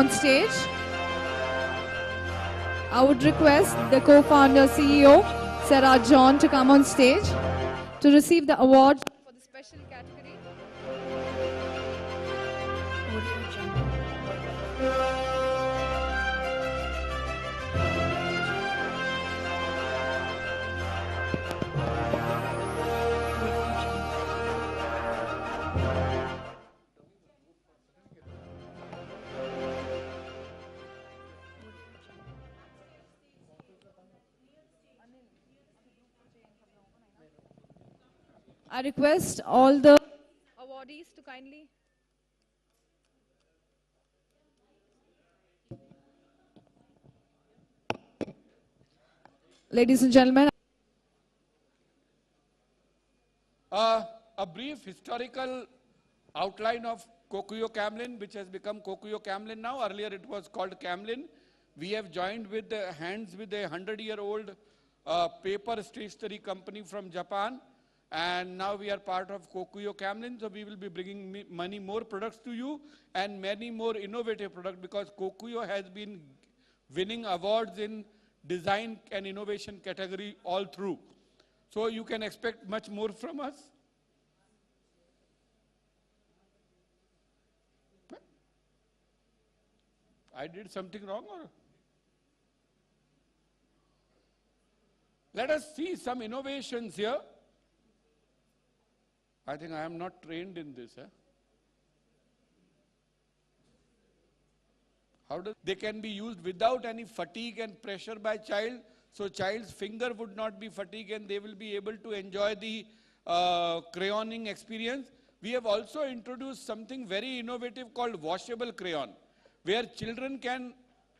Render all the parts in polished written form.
on stage. I would request the co-founder CEO, Sarah John, to come on stage to receive the award for the special category. I request all the awardees to kindly. Ladies and gentlemen. A brief historical outline of Kokuyo Camlin, which has become Kokuyo Camlin now. Earlier it was called Camlin. We have joined with hands with a 100-year-old paper stationery company from Japan. And now we are part of Kokuyo Camlin, so we will be bringing many more products to you and many more innovative products, because Kokuyo has been winning awards in design and innovation category all through. So you can expect much more from us. I did something wrong, or? Let us see some innovations here. I think I am not trained in this. They can be used without any fatigue and pressure by child, so child's finger would not be fatigued and they will be able to enjoy the crayoning experience. We have also introduced something very innovative called washable crayon, where children can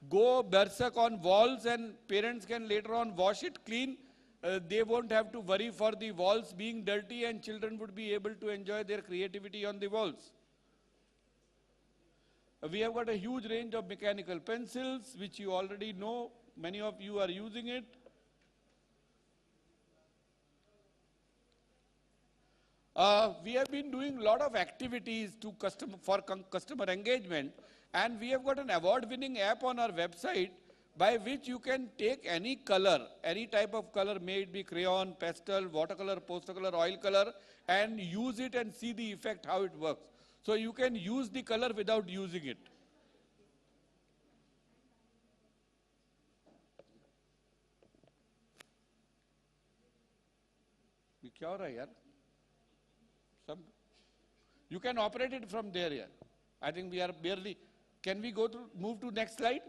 go berserk on walls and parents can later on wash it clean. They won't have to worry for the walls being dirty, and children would be able to enjoy their creativity on the walls. We have got a huge range of mechanical pencils, which you already know. Many of you are using it. We have been doing a lot of activities for customer engagement, and we have got an award-winning app on our website by which you can take any color, any type of color, may it be crayon, pastel, watercolor, poster color, oil color, and use it and see the effect, how it works. So you can use the color without using it. You can operate it from there. Yeah. I think we are barely. Can we move to next slide?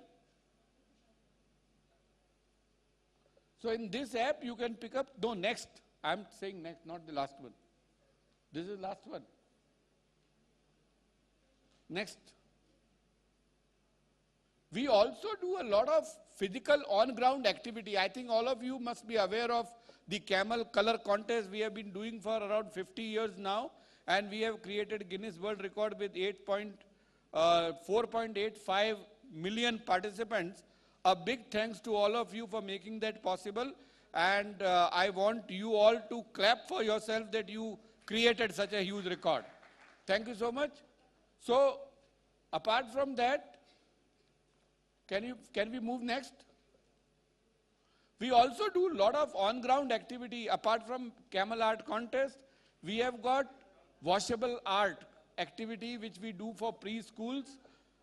So in this app, you can pick up, no, next. I'm saying next, not the last one. This is the last one. Next. We also do a lot of physical on-ground activity. I think all of you must be aware of the camel color contest we have been doing for around 50 years now. And we have created Guinness World Record with 4.85 million participants. A big thanks to all of you for making that possible. And I want you all to clap for yourself that you created such a huge record. Thank you so much. So, apart from that, can we move next? We also do a lot of on-ground activity. Apart from camel art contest, we have got washable art activity which we do for preschools.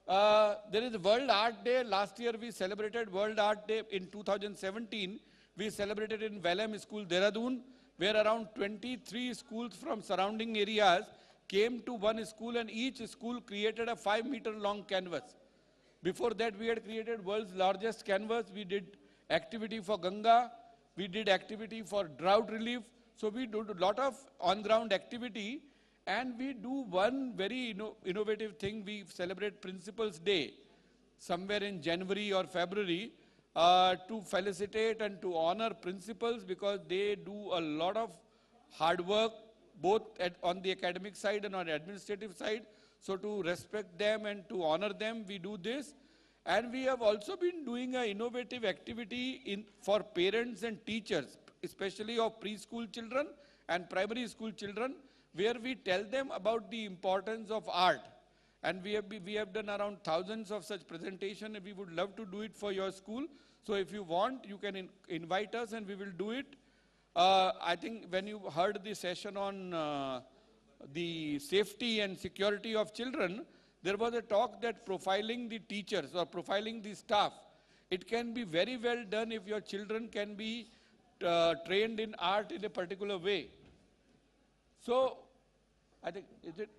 There is World Art Day. Last year we celebrated World Art Day in 2017. We celebrated in Velem School, Dehradun, where around 23 schools from surrounding areas came to one school, and each school created a 5-meter long canvas. Before that, we had created world's largest canvas. We did activity for Ganga. We did activity for drought relief. So we do a lot of on-ground activity. And we do one very innovative thing. We celebrate Principals Day somewhere in January or February to felicitate and to honor principals, because they do a lot of hard work both on the academic side and on the administrative side. So to respect them and to honor them, we do this. And we have also been doing an innovative activity for parents and teachers, especially of preschool children and primary school children, where we tell them about the importance of art. And we have done around thousands of such presentations, and we would love to do it for your school. So if you want, you can invite us and we will do it. I think when you heard the session on the safety and security of children, there was a talk that profiling the teachers or profiling the staff, it can be very well done if your children can be trained in art in a particular way. So, I think, is it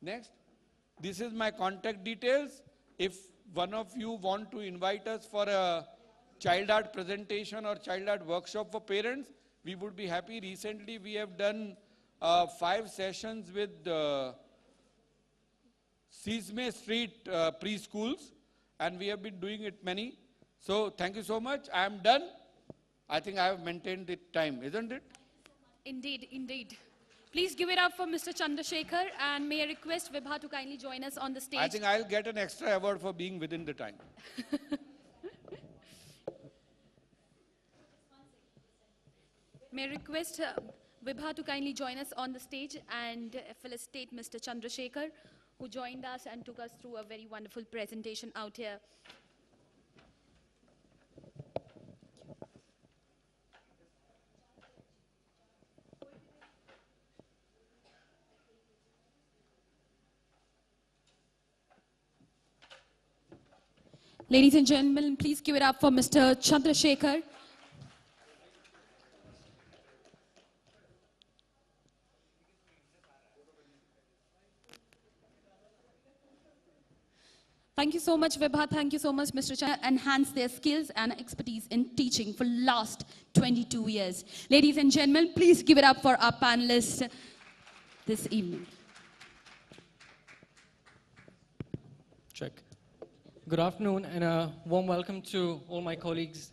next? This is my contact details. If one of you want to invite us for a child art presentation or child art workshop for parents, we would be happy. Recently, we have done 5 sessions with Sesame Street preschools, and we have been doing it many. So thank you so much. I am done. I think I have maintained the time, isn't it? Indeed, indeed. Please give it up for Mr. Chandrasekhar, and may I request Vibha to kindly join us on the stage. I think I'll get an extra award for being within the time. May I request Vibha to kindly join us on the stage and felicitate Mr. Chandrasekhar, who joined us and took us through a very wonderful presentation out here. Ladies and gentlemen, please give it up for Mr. Chandrasekhar. Thank you so much, Vibha. Thank you so much, Mr. Chan. Enhance their skills and expertise in teaching for last 22 years. Ladies and gentlemen, please give it up for our panelists this evening. Check. Good afternoon and a warm welcome to all my colleagues.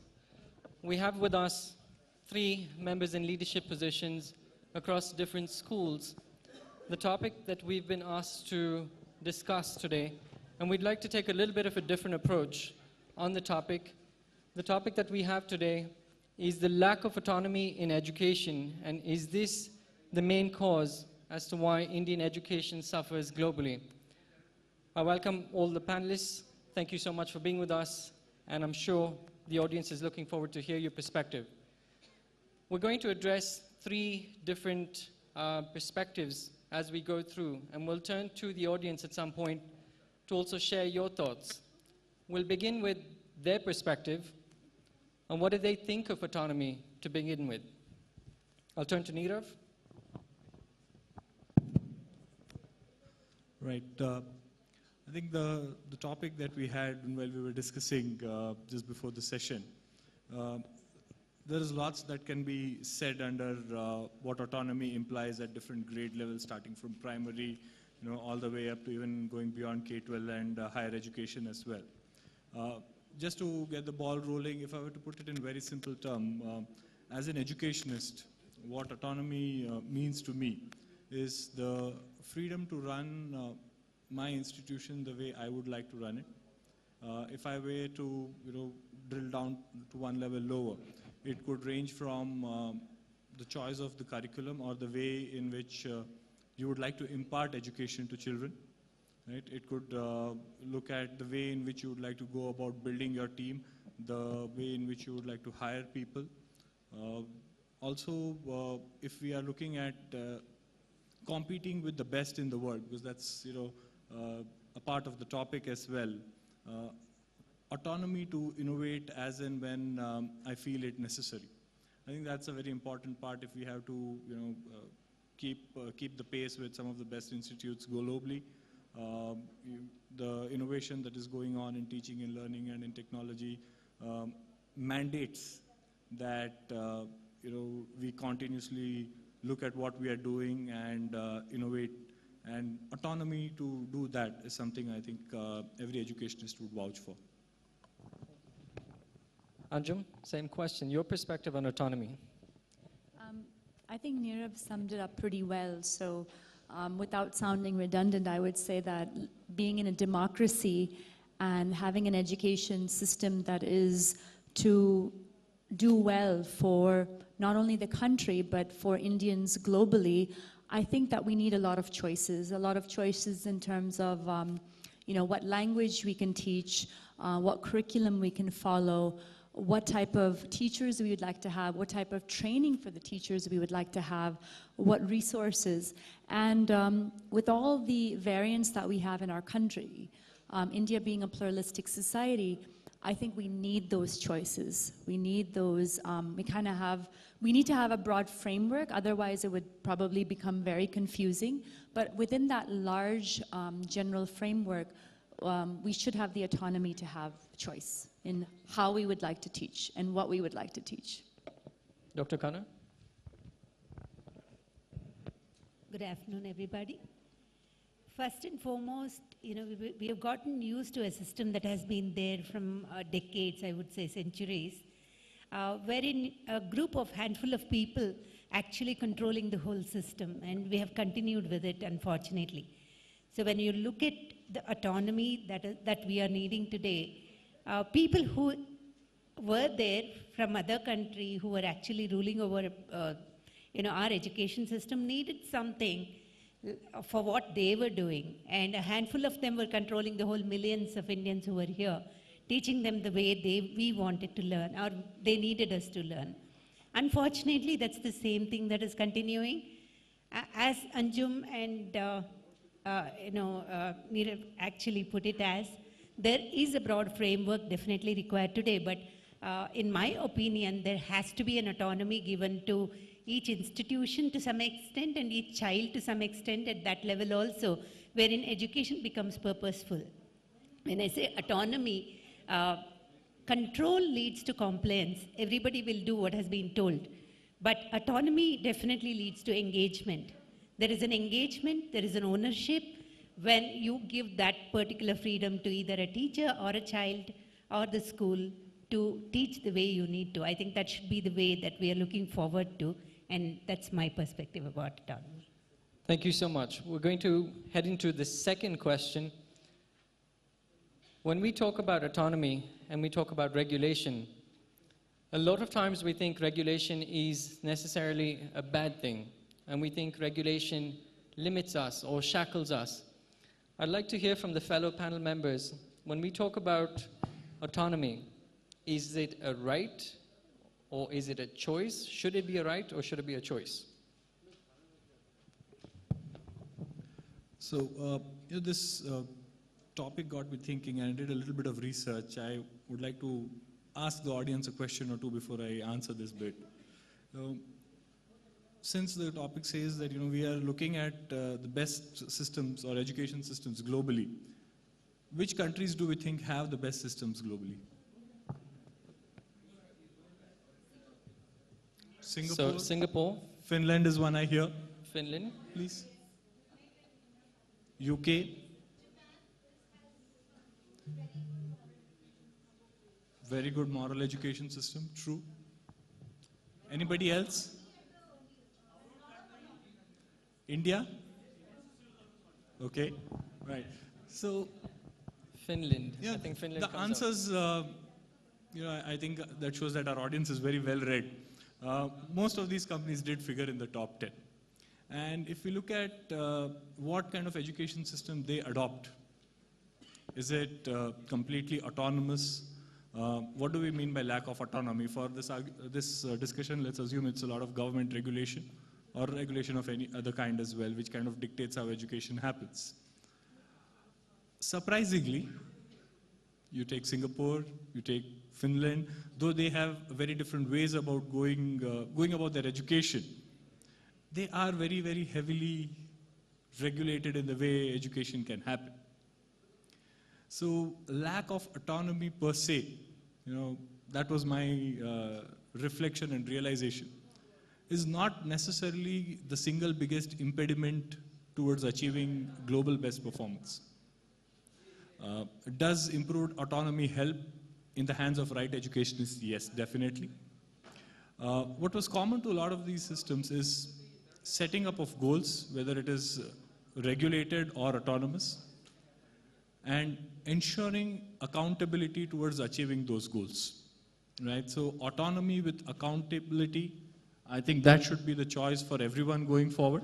We have with us 3 members in leadership positions across different schools. The topic that we've been asked to discuss today, and we'd like to take a little bit of a different approach on the topic. The topic that we have today is the lack of autonomy in education, and is this the main cause as to why Indian education suffers globally? I welcome all the panelists. Thank you so much for being with us, and I'm sure the audience is looking forward to hear your perspective. We're going to address 3 different perspectives as we go through, and we'll turn to the audience at some point to also share your thoughts. We'll begin with their perspective on what do they think of autonomy to begin with. I'll turn to Nirav. Right. I think the topic that we had while we were discussing just before the session, there is lots that can be said under what autonomy implies at different grade levels, starting from primary, all the way up to even going beyond K-12 and higher education as well. Just to get the ball rolling, if I were to put it in very simple terms, as an educationist, what autonomy means to me is the freedom to run my institution the way I would like to run it. If I were to drill down to one level lower, it could range from the choice of the curriculum or the way in which you would like to impart education to children. Right? It could look at the way in which you would like to go about building your team, the way in which you would like to hire people. Also, if we are looking at competing with the best in the world, because that's a part of the topic as well. Autonomy to innovate as and when I feel it necessary. I think that's a very important part if we have to keep the pace with some of the best institutes globally. The innovation that is going on in teaching and learning and in technology mandates that we continuously look at what we are doing and innovate. And autonomy to do that is something I think every educationist would vouch for. Anjum, same question. Your perspective on autonomy. I think Nirav summed it up pretty well. So without sounding redundant, I would say that being in a democracy and having an education system that is to do well for not only the country, but for Indians globally, I think that we need a lot of choices in terms of, what language we can teach, what curriculum we can follow, what type of teachers we would like to have, what type of training for the teachers we would like to have, what resources. And with all the variants that we have in our country, India being a pluralistic society, I think we need those choices. We need those, we need to have a broad framework, otherwise it would probably become very confusing. But within that large general framework, we should have the autonomy to have choice in how we would like to teach and what we would like to teach. Dr. Khanna? Good afternoon, everybody. First and foremost, we have gotten used to a system that has been there from decades, I would say centuries, wherein a group of handful of people actually controlling the whole system, and we have continued with it, unfortunately. So when you look at the autonomy that we are needing today, people who were there from other country who were actually ruling over our education system needed something for what they were doing, and a handful of them were controlling the whole millions of Indians who were here, teaching them the way we wanted to learn, or they needed us to learn. Unfortunately, that's the same thing that is continuing. As Anjum and Neerav actually put it as, there is a broad framework definitely required today, but in my opinion, there has to be an autonomy given to each institution to some extent and each child to some extent at that level also, wherein education becomes purposeful. When I say autonomy, control leads to compliance. Everybody will do what has been told. But autonomy definitely leads to engagement. There is an engagement, there is an ownership when you give that particular freedom to either a teacher or a child or the school to teach the way you need to. I think that should be the way that we are looking forward to, and that's my perspective about autonomy. Thank you so much. We're going to head into the second question. When we talk about autonomy and we talk about regulation, a lot of times we think regulation is necessarily a bad thing, and we think regulation limits us or shackles us. I'd like to hear from the fellow panel members, when we talk about autonomy, is it a right or is it a choice? Should it be a right or should it be a choice? So, this topic got me thinking, and I did a little bit of research. I would like to ask the audience a question or two before I answer this bit. Since the topic says that we are looking at the best systems or education systems globally, which countries do we think have the best systems globally? Singapore. So Singapore. Finland is one I hear. Finland. Please. UK. Very good moral education system, true. Anybody else? India? Okay, right. So, Finland. yeah, I think Finland the comes answers, I think that shows that our audience is very well read. Most of these companies did figure in the top 10. And if we look at what kind of education system they adopt, is it completely autonomous? What do we mean by lack of autonomy? For this discussion, let's assume it's a lot of government regulation or regulation of any other kind as well, which kind of dictates how education happens. Surprisingly, you take Singapore, you take Finland, though they have very different ways about going about their education, they are very, very heavily regulated in the way education can happen. So lack of autonomy per se, that was my reflection and realization, is not necessarily the single biggest impediment towards achieving global best performance. Does improved autonomy help in the hands of right educationists? Yes, definitely. What was common to a lot of these systems is setting up of goals, whether it is regulated or autonomous, and ensuring accountability towards achieving those goals, right? So autonomy with accountability, I think that should be the choice for everyone going forward.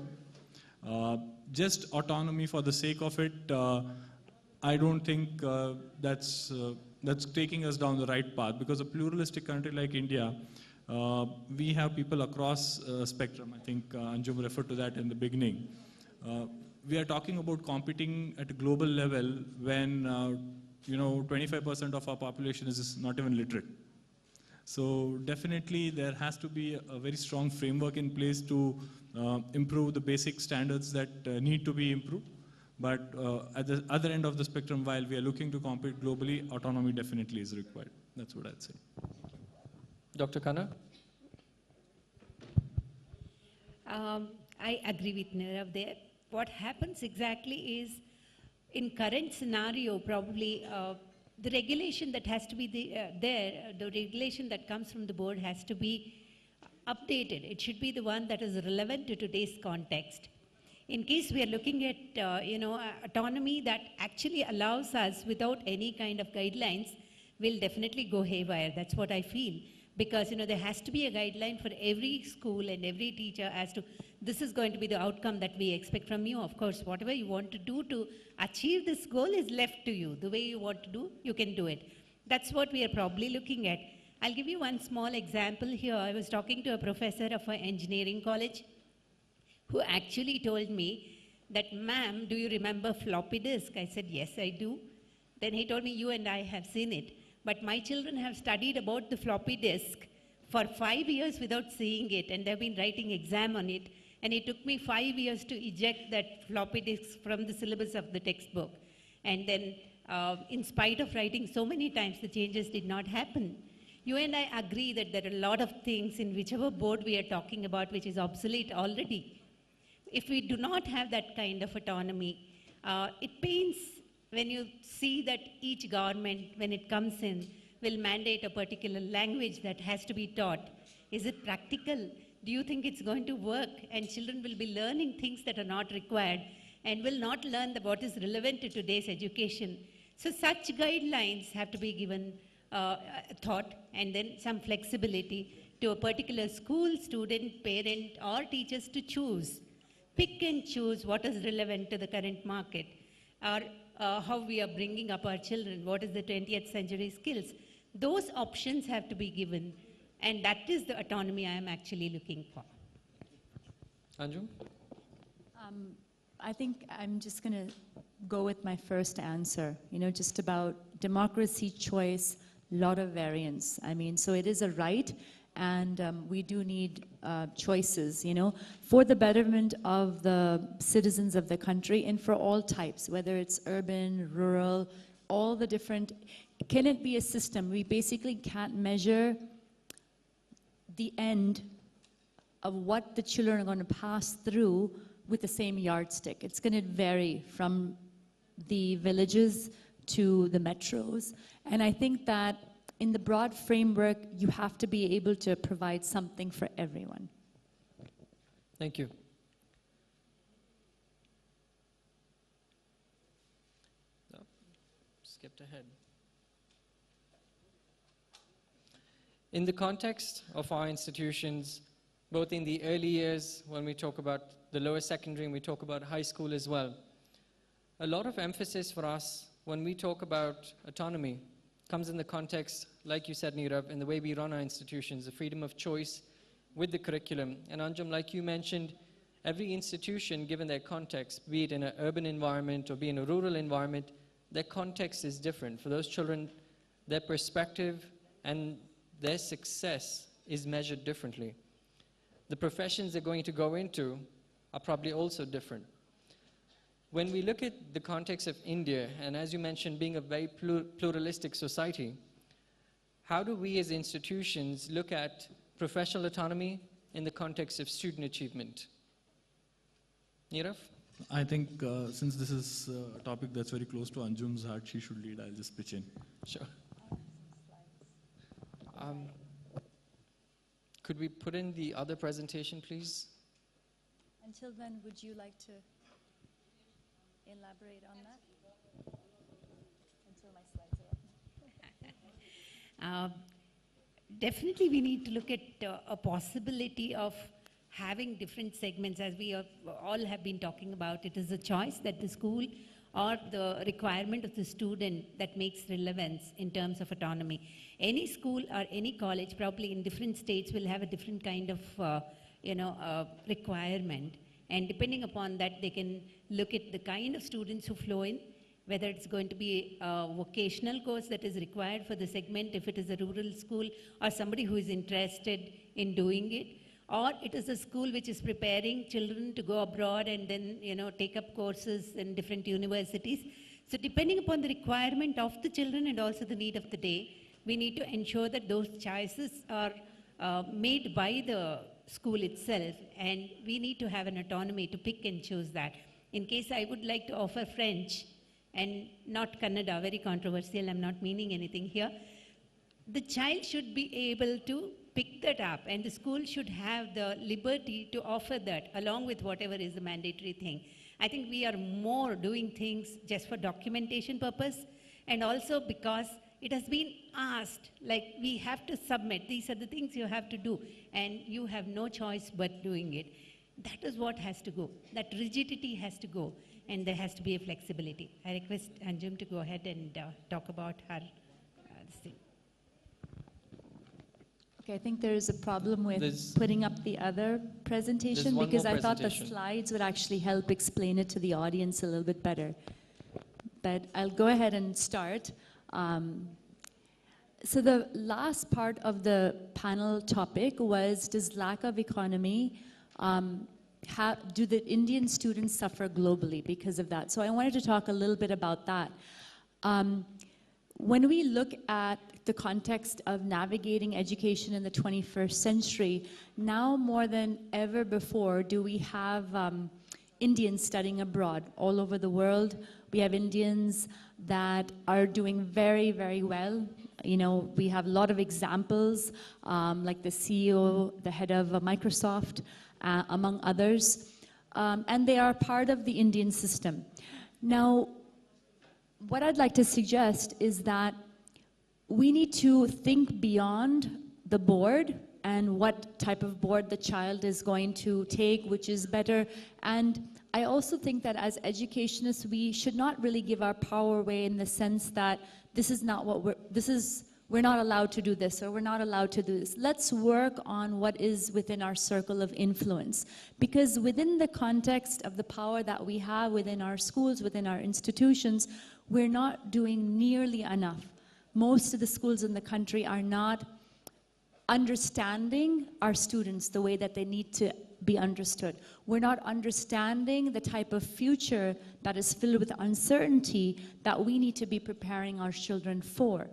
Just autonomy for the sake of it, I don't think that's taking us down the right path, because a pluralistic country like India, we have people across spectrum. I think Anjum referred to that in the beginning. We are talking about competing at a global level when 25% of our population is not even literate. So definitely there has to be a very strong framework in place to improve the basic standards that need to be improved. But at the other end of the spectrum, while we are looking to compete globally, autonomy definitely is required. That's what I'd say. Dr. Khanna? I agree with Nirav there. What happens exactly is, in current scenario, probably the regulation that has to be the regulation that comes from the board has to be updated. It should be the one that is relevant to today's context. In case we are looking at autonomy that actually allows us without any kind of guidelines, will definitely go haywire. That's what I feel. Because there has to be a guideline for every school and every teacher as to this is going to be the outcome that we expect from you. Of course, whatever you want to do to achieve this goal is left to you. The way you want to do, you can do it. That's what we are probably looking at. I'll give you one small example here. I was talking to a professor of an engineering college who actually told me that, ma'am, do you remember floppy disk? I said, yes, I do. Then he told me, you and I have seen it. But my children have studied about the floppy disk for 5 years without seeing it, and they've been writing exam on it. And it took me 5 years to eject that floppy disk from the syllabus of the textbook. And then, in spite of writing so many times, the changes did not happen. You and I agree that there are a lot of things in whichever board we are talking about which is obsolete already. If we do not have that kind of autonomy, it pains when you see that each government, when it comes in, will mandate a particular language that has to be taught. Is it practical? Do you think it's going to work? And children will be learning things that are not required and will not learn what is relevant to today's education. So such guidelines have to be given thought, and then some flexibility to a particular school, student, parent, or teachers to choose. Pick and choose what is relevant to the current market, or how we are bringing up our children, what is the 20th century skills. Those options have to be given, and that is the autonomy I am actually looking for. Anjum? I think I'm just going to go with my first answer, just about democracy, choice, lot of variance. I mean, so it is a right, and we do need choices, for the betterment of the citizens of the country and for all types, whether it's urban, rural, all the different. Can it be a system? We basically can't measure the end of what the children are going to pass through with the same yardstick. It's going to vary from the villages to the metros. And I think that in the broad framework, you have to be able to provide something for everyone. Thank you. No, skipped ahead. In the context of our institutions, both in the early years when we talk about the lower secondary and we talk about high school as well, a lot of emphasis for us when we talk about autonomy comes in the context, like you said, Nirav, in the way we run our institutions, the freedom of choice with the curriculum. And Anjum, like you mentioned, every institution, given their context, be it in an urban environment or be in a rural environment, their context is different. For those children, their perspective and their success is measured differently. The professions they're going to go into are probably also different. When we look at the context of India, and as you mentioned, being a very pluralistic society, how do we as institutions look at professional autonomy in the context of student achievement? Nirav? I think since this is a topic that's very close to Anjum's heart, she should lead. I'll just pitch in. Sure. Could we put in the other presentation, please? Until then, would you like to elaborate on that? Until my slides are up. Definitely we need to look at a possibility of having different segments, as we all have been talking about, it is a choice that the school or the requirement of the student that makes relevance in terms of autonomy. Any school or any college, probably in different states, will have a different kind of requirement. And depending upon that, they can look at the kind of students who flow in, whether it's going to be a vocational course that is required for the segment, if it is a rural school, or somebody who is interested in doing it, or it is a school which is preparing children to go abroad and then, take up courses in different universities. So depending upon the requirement of the children and also the need of the day, we need to ensure that those choices are made by the school itself, and we need to have an autonomy to pick and choose that. In case I would like to offer French and not Kannada, very controversial, I'm not meaning anything here, the child should be able to pick that up, and the school should have the liberty to offer that along with whatever is the mandatory thing. I think we are more doing things just for documentation purpose, and also because it has been asked, like, we have to submit, these are the things you have to do, and you have no choice but doing it. That is what has to go. That rigidity has to go, and there has to be a flexibility. I request Anjum to go ahead and talk about her this thing. Okay, I think there is a problem with putting up the other presentation because I thought the slides would actually help explain it to the audience a little bit better. But I'll go ahead and start. So the last part of the panel topic was, does lack of economy, do the Indian students suffer globally because of that? So I wanted to talk a little bit about that. When we look at the context of navigating education in the 21st century, now more than ever before do we have Indians studying abroad all over the world. We have Indians that are doing very, very well. We have a lot of examples, like the CEO, the head of Microsoft, among others. And they are part of the Indian system. Now, what I'd like to suggest is that we need to think beyond the board and what type of board the child is going to take, which is better. And I also think that as educationists, we should not really give our power away in the sense that this is not what we're not allowed to do this, or we're not allowed to do this. Let's work on what is within our circle of influence. Because within the context of the power that we have within our schools, within our institutions, we're not doing nearly enough. Most of the schools in the country are not understanding our students the way that they need to be understood. We're not understanding the type of future that is filled with uncertainty that we need to be preparing our children for.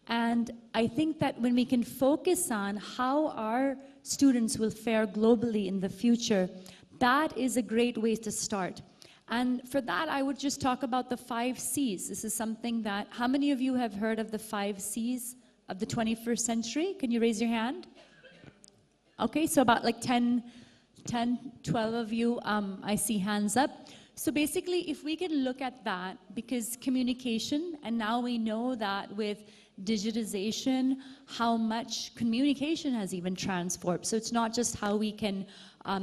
And I think that when we can focus on how our students will fare globally in the future, that is a great way to start. And for that, I would just talk about the 5 C's. This is something that, how many of you have heard of the 5 C's of the 21st century? Can you raise your hand? Okay, so about like 10, 12 of you, I see hands up. So basically, if we can look at that, because communication, and now we know that with digitization, how much communication has even transformed. So it's not just how we can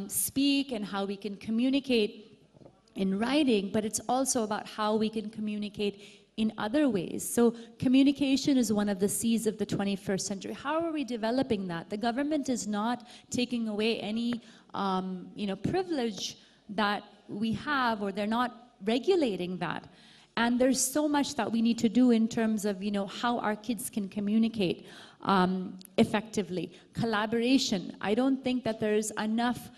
speak and how we can communicate in writing, but it's also about how we can communicate in other ways. So communication is one of the C's of the 21st century. How are we developing that? The government is not taking away any privilege that we have, or they're not regulating that. And there's so much that we need to do in terms of how our kids can communicate effectively. Collaboration. I don't think that there's enough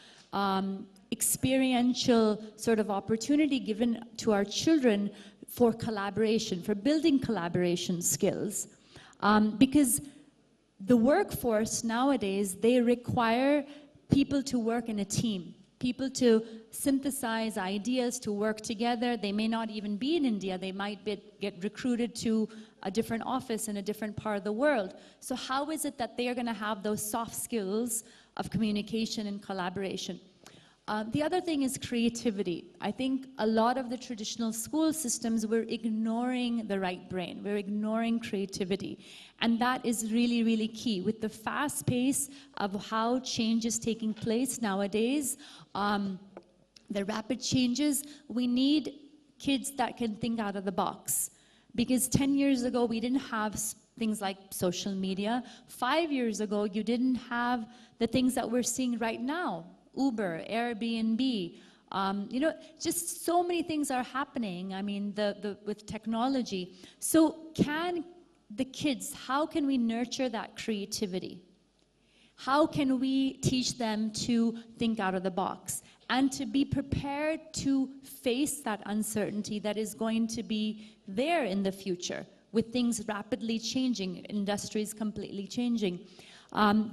experiential sort of opportunity given to our children for collaboration, for building collaboration skills. Because the workforce nowadays, they require people to work in a team, people to synthesize ideas, to work together. They may not even be in India. They might get recruited to a different office in a different part of the world. So how is it that they are going to have those soft skills of communication and collaboration? The other thing is creativity. I think a lot of the traditional school systems, we're ignoring the right brain. We're ignoring creativity. And that is really, really key. With the fast pace of how change is taking place nowadays, the rapid changes, we need kids that can think out of the box. Because 10 years ago, we didn't have things like social media. 5 years ago, you didn't have the things that we're seeing right now. Uber, Airbnb, you know, just so many things are happening, I mean, with technology. So can the kids, how can we nurture that creativity? How can we teach them to think out of the box and to be prepared to face that uncertainty that is going to be there in the future with things rapidly changing, industries completely changing?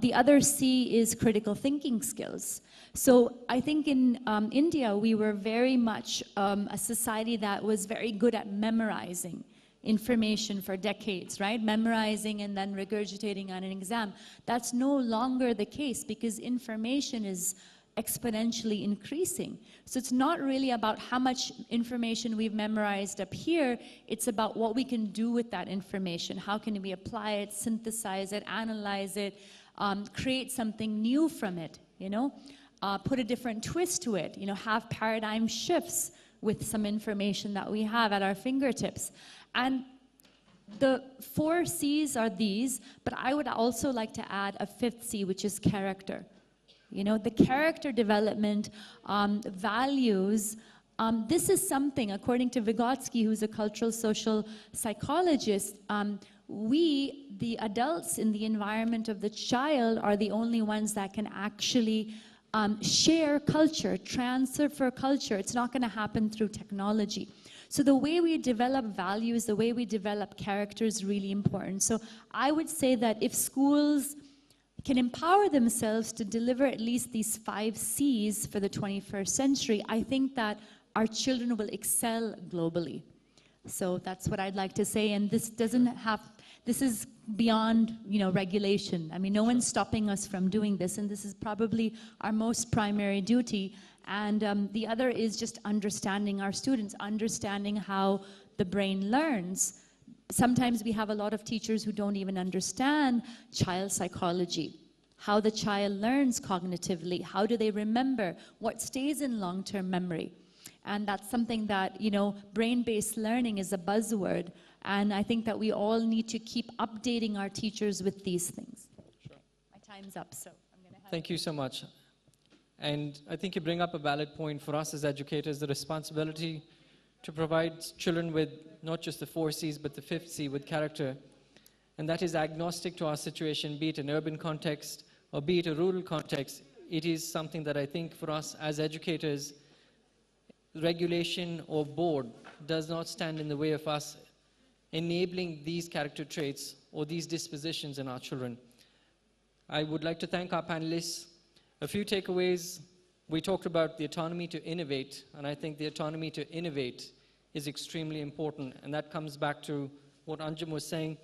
The other C is critical thinking skills. So I think in India, we were very much a society that was very good at memorizing information for decades, right? Memorizing and then regurgitating on an exam. That's no longer the case because information is exponentially increasing. So it's not really about how much information we've memorized up here, it's about what we can do with that information. How can we apply it, synthesize it, analyze it, create something new from it, you know? Put a different twist to it, you know, have paradigm shifts with some information that we have at our fingertips. And the 4 C's are these, but I would also like to add a 5th C, which is character. You know, the character development, values, this is something, according to Vygotsky, who's a cultural social psychologist, we, the adults in the environment of the child, are the only ones that can actually share culture, transfer culture. It's not going to happen through technology. So the way we develop values, the way we develop character is really important. So I would say that if schools can empower themselves to deliver at least these 5 C's for the 21st century, I think that our children will excel globally. So that's what I'd like to say. And this doesn't have, this is beyond, you know, regulation. I mean, no one's stopping us from doing this, and this is probably our most primary duty. And the other is just understanding our students, understanding how the brain learns. Sometimes we have a lot of teachers who don't even understand child psychology, how the child learns cognitively, how do they remember, what stays in long-term memory. And that's something that, you know, brain-based learning is a buzzword. And I think that we all need to keep updating our teachers with these things. Sure. My time's up, so I'm going to have... Thank you so much. And I think you bring up a valid point for us as educators, the responsibility to provide children with not just the 4 C's, but the 5th C with character. And that is agnostic to our situation, be it an urban context or be it a rural context. It is something that I think for us as educators, regulation or board does not stand in the way of us enabling these character traits or these dispositions in our children. I would like to thank our panelists. A few takeaways. We talked about the autonomy to innovate, and I think the autonomy to innovate is extremely important, and that comes back to what Anjum was saying.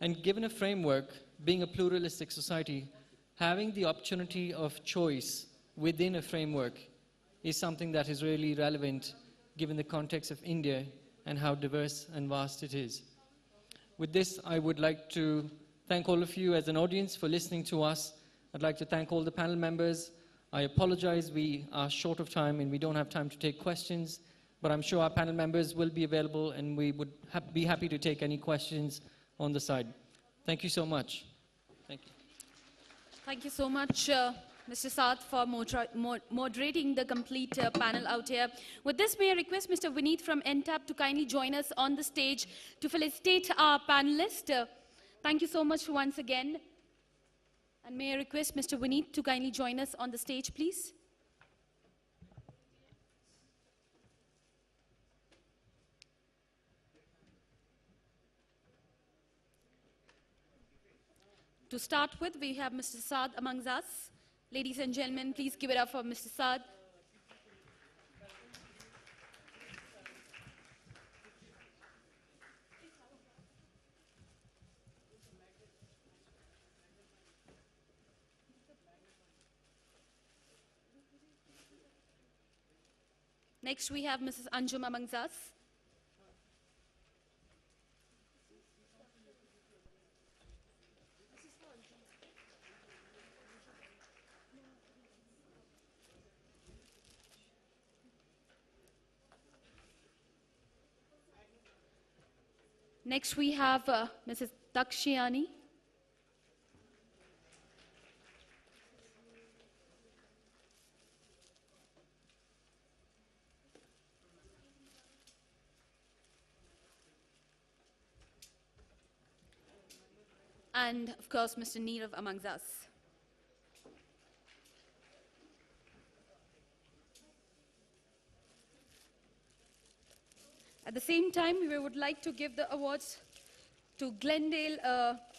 And given a framework, being a pluralistic society, having the opportunity of choice within a framework is something that is really relevant given the context of India and how diverse and vast it is. With this, I would like to thank all of you as an audience for listening to us. I'd like to thank all the panel members. I apologize, we are short of time and we don't have time to take questions, but I'm sure our panel members will be available and we would be happy to take any questions on the side. Thank you so much. Thank you. Thank you so much, Mr. Saad, for moderating the complete panel out here. With this, may I request Mr. Vineet from NTAP to kindly join us on the stage to felicitate our panelists. Thank you so much once again. And may I request Mr. Vineet to kindly join us on the stage, please? To start with, we have Mr. Saad amongst us. Ladies and gentlemen, please give it up for Mr. Saad. Next, we have Mrs. Anjum amongst us. Next, we have Mrs. Dakshiani. And, of course, Mr. Neerav amongst us. At the same time, we would like to give the awards to Glendale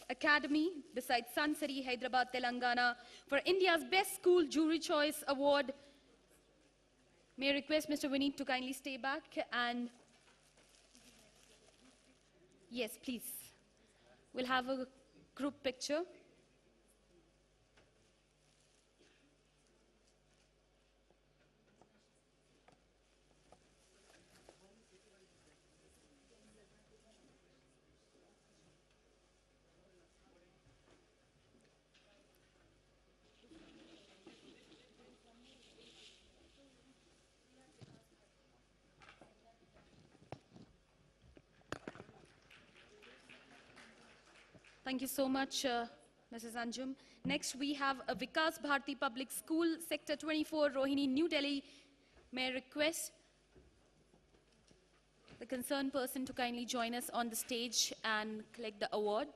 Academy, besides Sansari, Hyderabad, Telangana, for India's Best School Jury Choice Award. May I request Mr. Vineet to kindly stay back and... Yes, please. We'll have a group picture. Thank you so much, Mrs. Anjum. Next, we have Vikas Bharati Public School, Sector 24, Rohini, New Delhi. May I request the concerned person to kindly join us on the stage and collect the award.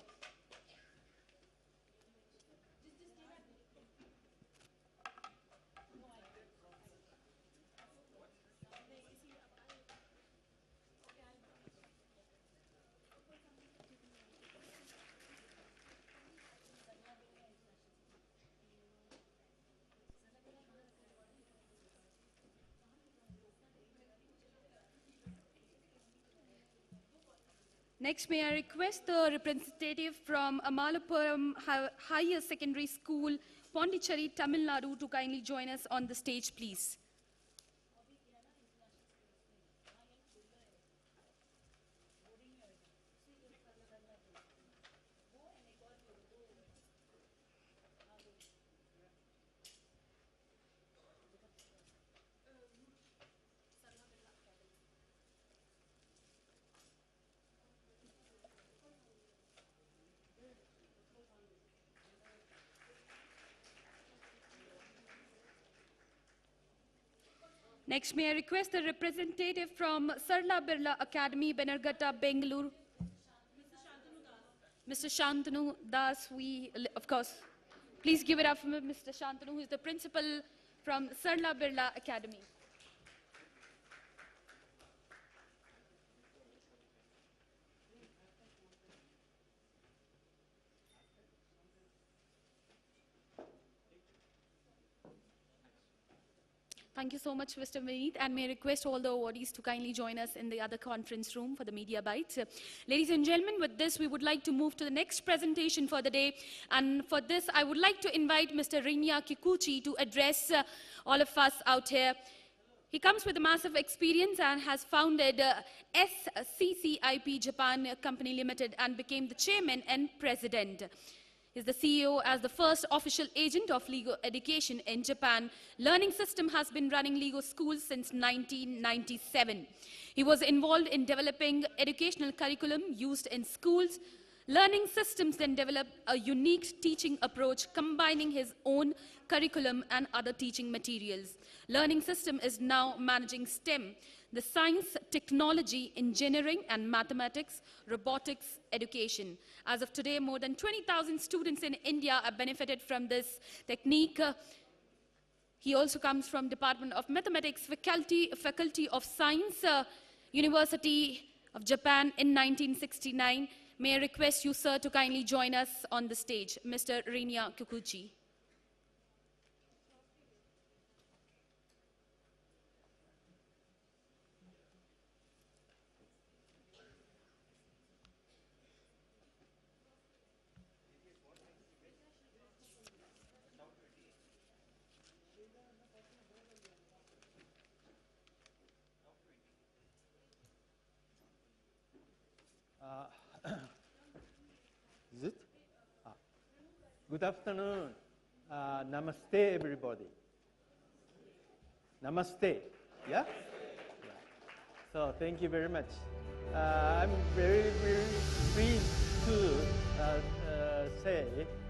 Next, may I request the representative from Amalapuram Higher Secondary School, Pondicherry, Tamil Nadu, to kindly join us on the stage, please. Next, may I request the representative from Sarla Birla Academy, Bannerghatta, Bangalore. Mr. Shantanu Das, of course, please give it up for Mr. Shantanu, who is the principal from Sarla Birla Academy. Thank you so much, Mr. Vineet, and may I request all the awardees to kindly join us in the other conference room for the media bites. Ladies and gentlemen, with this, we would like to move to the next presentation for the day. And for this, I would like to invite Mr. Rinya Kikuchi to address all of us out here. He comes with a massive experience and has founded SCCIP Japan Company Limited and became the chairman and president. He's the CEO as the first official agent of Lego education in Japan. Learning System has been running Lego schools since 1997. He was involved in developing educational curriculum used in schools. Learning Systems then developed a unique teaching approach combining his own curriculum and other teaching materials. Learning System is now managing STEM, the science, technology, engineering, and mathematics, robotics, education. As of today, more than 20,000 students in India have benefited from this technique. He also comes from Department of Mathematics, Faculty of Science, University of Japan in 1969. May I request you, sir, to kindly join us on the stage. Mr. Rinya Kikuchi. Good afternoon. Namaste, everybody. Namaste. Yeah? So thank you very much. I'm very, very pleased to say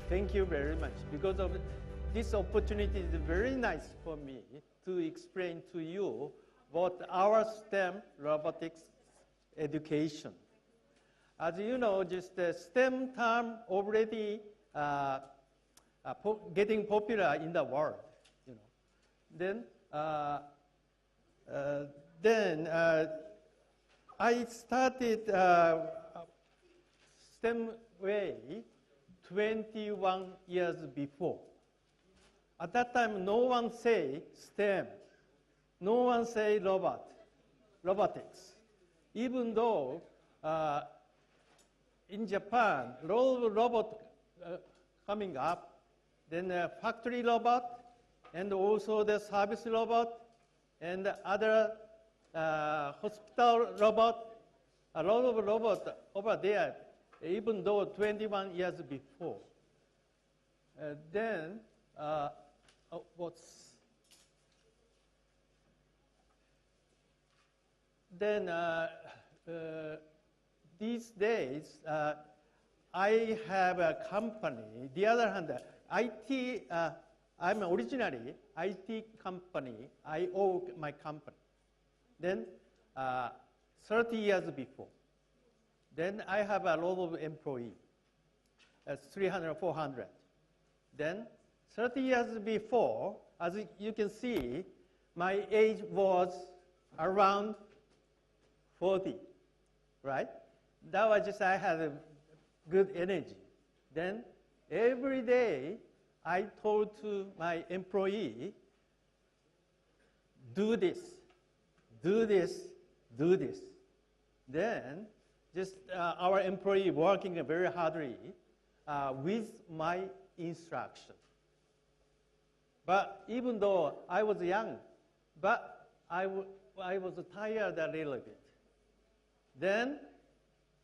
thank you very much because of this opportunity is very nice for me to explain to you what our STEM robotics education. As you know, just the STEM term already getting popular in the world. You know, then I started STEM way 21 years before. At that time, no one say STEM, no one say robotics. Even though in Japan, a lot of robots coming up, then factory robot, and also the service robot, and other hospital robot, a lot of robots over there, even though 21 years before. Then, these days, I have a company. The other hand, IT, I'm originally IT company. I own my company. Then 30 years before. Then I have a lot of employees, 300, 400. Then 30 years before, as you can see, my age was around 40, right? That was just, I had a good energy. Then every day I told to my employee, do this, do this, do this. Then just our employee working very hardly with my instruction. But even though I was young, but I was tired a little bit. Then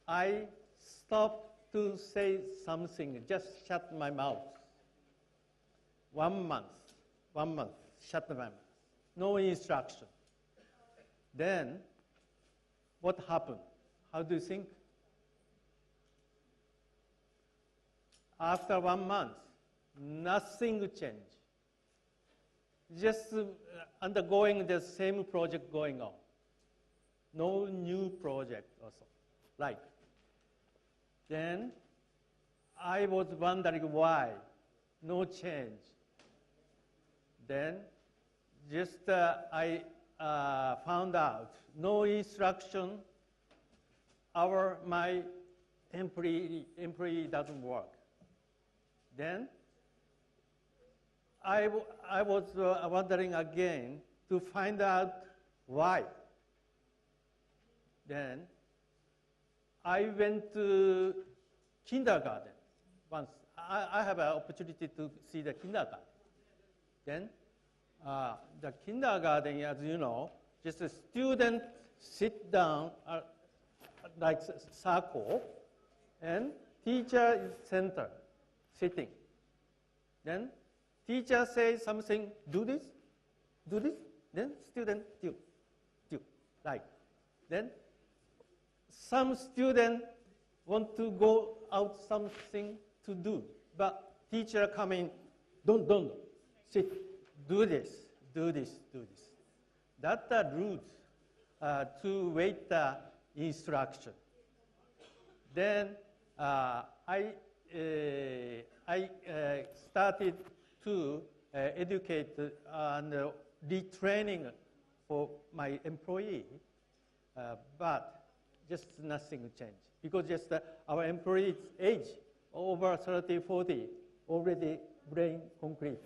I stopped to say something, just shut my mouth. 1 month, shut my mouth. No instruction. Then what happened? How do you think? After 1 month, nothing changed. Just undergoing the same project going on. No new project also. Like, then I was wondering why, no change. Then just I found out, no instruction, my employee doesn't work. Then I was wondering again to find out why. Then I went to kindergarten once. I have an opportunity to see the kindergarten. Then the kindergarten, as you know, just a student sit down like circle, and teacher is center, sitting. Then teacher says something, do this, then student do, like. Then some student want to go out something to do, but teacher come in, don't, sit, do this. That's the route to wait the instruction. Then I started to educate and retraining for my employee, but just nothing changed. Because just our employees' age, over 30, 40, already brain concrete.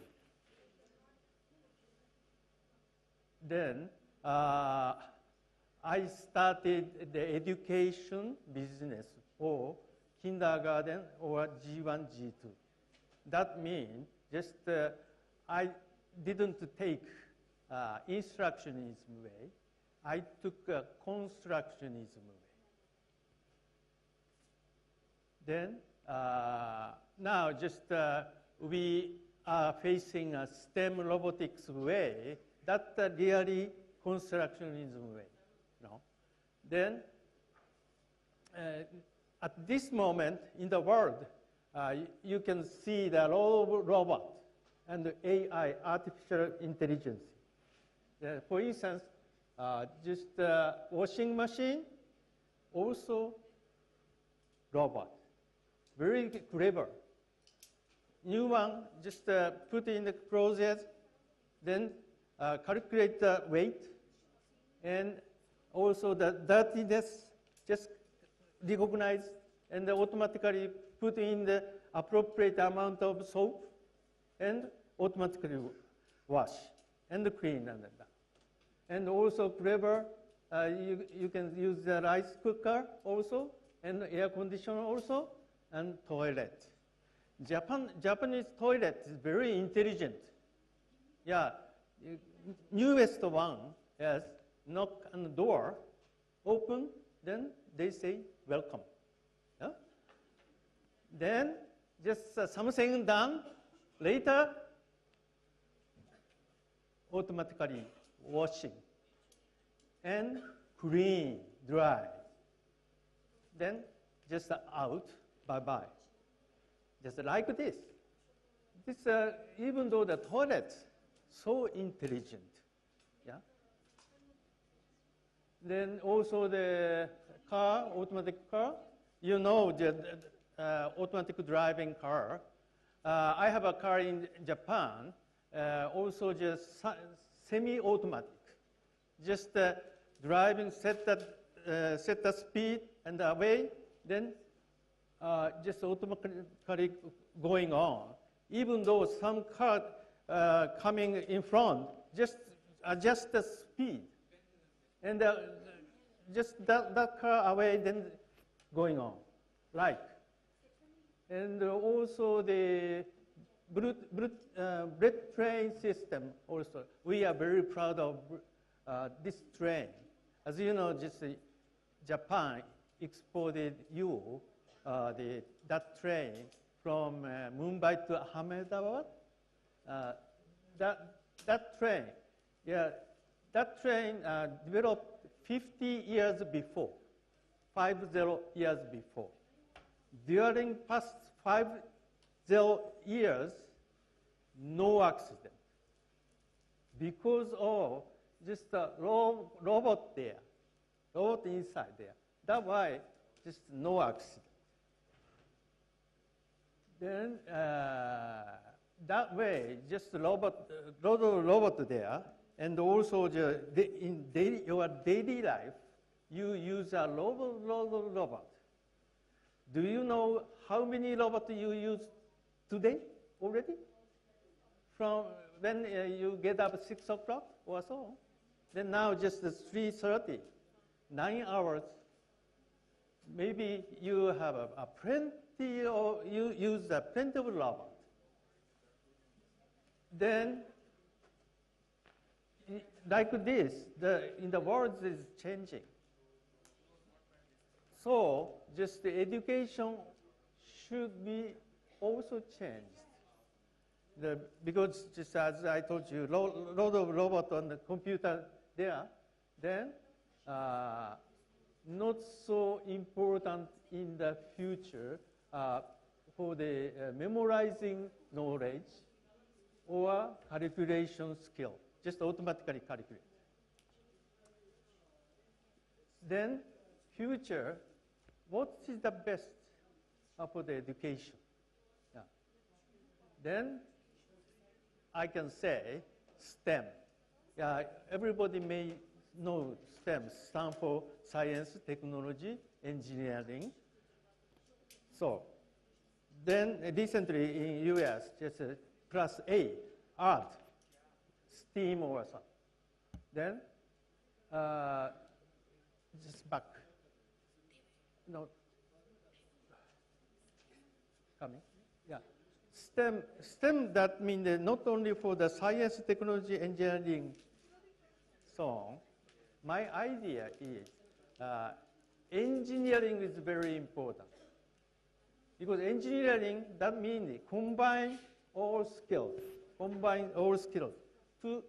Then I started the education business for kindergarten or G1, G2. That means just I didn't take instructionism way. I took constructionism way. Then now just we are facing a STEM robotics way, that really constructionism way. You know? Then, at this moment in the world, you can see the robot and the AI, artificial intelligence. For instance, just washing machine, also robot, very clever. New one, just put in the closet, then calculate the weight, and also the dirtiness, just recognize and automatically put in the appropriate amount of soap and automatically wash and clean. And also clever, you can use the rice cooker also, and air conditioner also, and toilet. Japanese toilet is very intelligent. Yeah, newest one is knock on the door, open, then they say welcome. Yeah? Then just something done, later automatically washing and clean, dry. Then just out, bye-bye. Just like this. This, even though the toilet so intelligent, yeah. Then also the car, automatic car. You know the automatic driving car. I have a car in Japan, also just semi-automatic. Just driving, set the speed and away, then just automatically going on. Even though some car coming in front, just adjust the speed. And just that car away, then going on, like. And also the bullet train system also. We are very proud of this train. As you know, just Japan exported that train from Mumbai to Ahmedabad. That train, yeah, that train developed 50 years before, 50 years before. During past 50 years, no accident. Because of just a robot there, robot inside there. That's why just no accident. Then that way, just robot there, and also in your daily life, you use a robot. Do you know how many robots you use today already? From when you get up at 6 o'clock or so, then now just 3:30, 9 hours. Maybe you have a plenty, or you use a plenty of robot. Then, like this, in the world is changing. So, just the education should be also changed. Because just as I told you, lot of robots on the computer there, then not so important in the future for the memorizing knowledge or calculation skill, just automatically calculate. Then future, what is the best for the education? Yeah. Then I can say STEM. Yeah, everybody may know STEM, stand for science, technology, engineering. So then recently in US, just class A, art, STEAM or something. Then just back. No. Coming. Yeah. STEM, that means not only for the science, technology, engineering, so on. My idea is engineering is very important. Because engineering, that means combine all skills, combine all skills to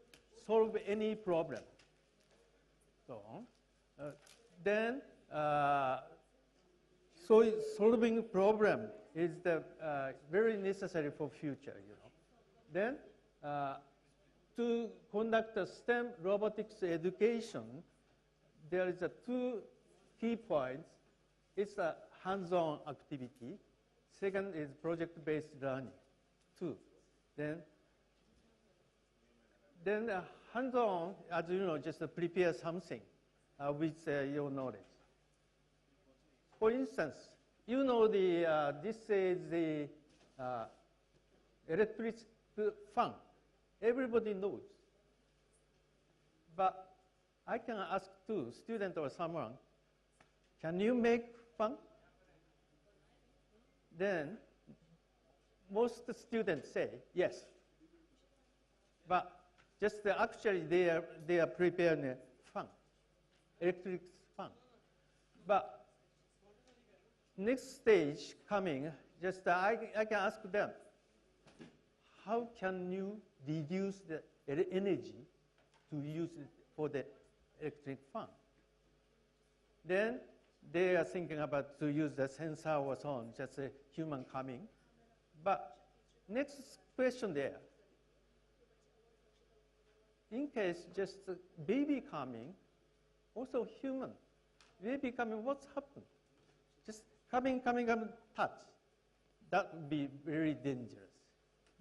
solve any problem. So then, so solving problem is the very necessary for future, you know. Then to conduct a STEM robotics education, there is a two key points. It's a hands-on activity. Second is project-based learning. Two. Then hands-on, as you know, just prepare something with your knowledge. For instance, you know this is the electric fan. Everybody knows. But I can ask to student or someone, can you make fan? Then most students say yes. But just actually they are preparing a fan, electric fan. But next stage coming, just I can ask them, how can you reduce the energy to use it for the electric fan? Then they are thinking about to use the sensor or so on, just a human coming. But next question there, in case just a baby coming, also human, baby coming, what's happened? Just coming, touch. That would be very dangerous.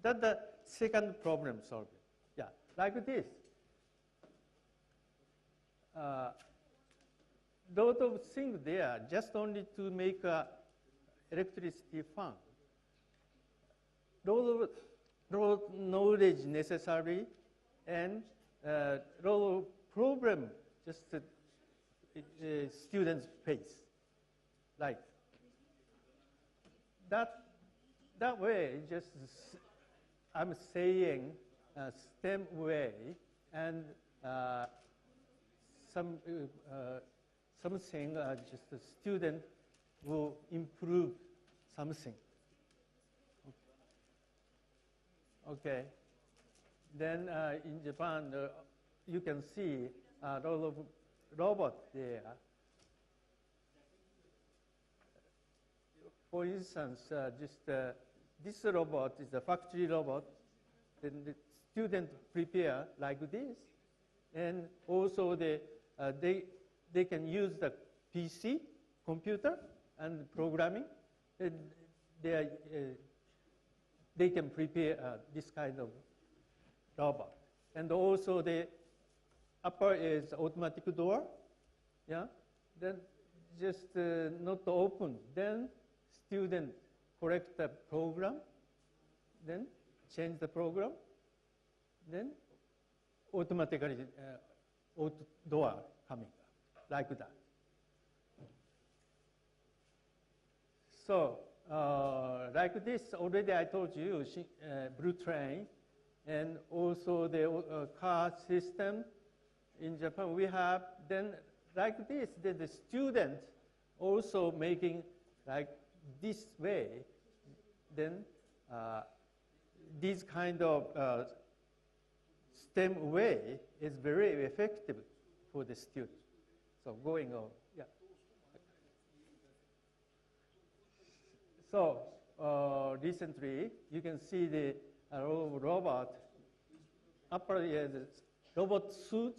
That's the second problem solving. Yeah, like this. Lot of things there, just only to make a electricity fan. Lot of knowledge necessary, and lot of problem just students face. Like that way, just I'm saying STEM way, and something just a student will improve something. Okay. Then in Japan, you can see a lot of robots there. For instance, this robot is a factory robot. Then the student prepare like this, and also they can use the PC, computer, and programming. And they can prepare this kind of robot. And also the upper is automatic door. Yeah. Then just not open. Then student correct the program. Then change the program. Then automatically door coming like that. So like this, already I told you, blue train, and also the car system. In Japan we have, then like this, the student also making like this way, then this kind of STEM way is very effective for the student. So going on, yeah. So recently, you can see the robot. Upper is robot suit,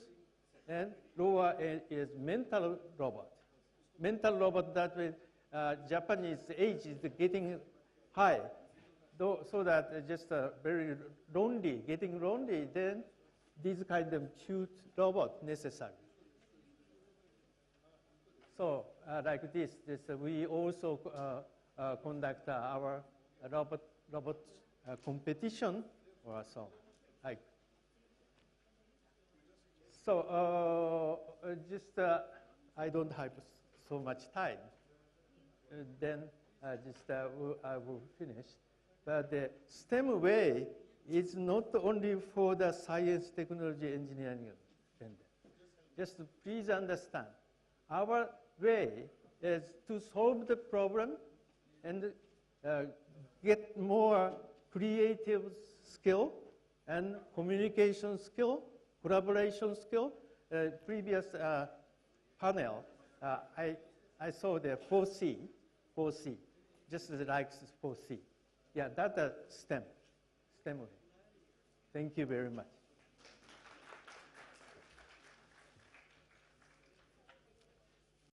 and lower is mental robot. Mental robot, that way, Japanese age is getting high, so that just very lonely, getting lonely, then this kind of cute robot necessary. So like this we also conduct our robot competition or so. Like so, just I don't have so much time. Then I will finish. But the STEM way is not only for the science, technology, engineering. Just please understand, our way is to solve the problem and get more creative skill and communication skill, collaboration skill. Previous panel, I saw the 4C, just like 4C. Yeah, that's a STEM. Thank you very much.